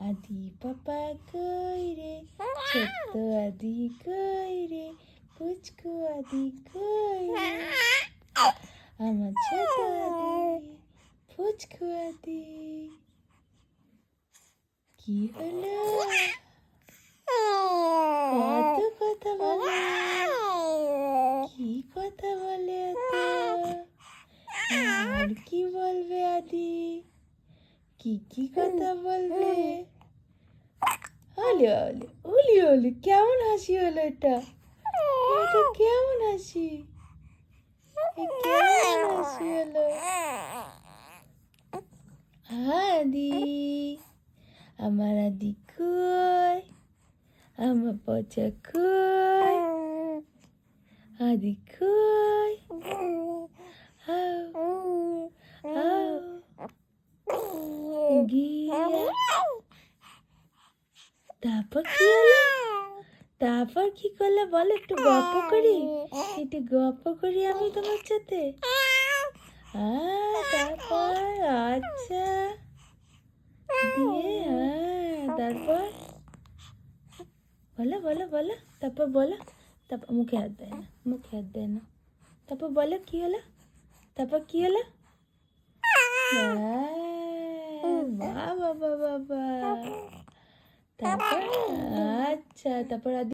আদি পাপা কই রে, ছোট্ট আদি কই রে, পুচকু আদি কই রে, আমার ছোট আদি, পুচকু আদি। কি হলো? কত কথা বলে, কি কথা বলে এত? আর কি বলবে আদি? কি কথা বলবে? ওলে ওলে ওলি ওলি, কেমন হাসি হলো এটা? এটা কেমন হাসি? কেমন হাসি হলো? আদি, আমার আদি কই? আমার পচা কই? আদি কই? গিয়া তারপর কি হলো? তারপর কি করলে বলো, একটু গল্প করি, একটু গল্প করি আমি তোমার সাথে। তারপর আচ্ছা দিয়ে তারপর বলো বলো বলো, তারপর বলো, তারপর মুখে হাত দেয় না, মুখে হাত দেয় না, তারপর বলো কি হলো? তারপর কি হলো? বাবা বাবা বাবা, তারপর আচ্ছা, তারপর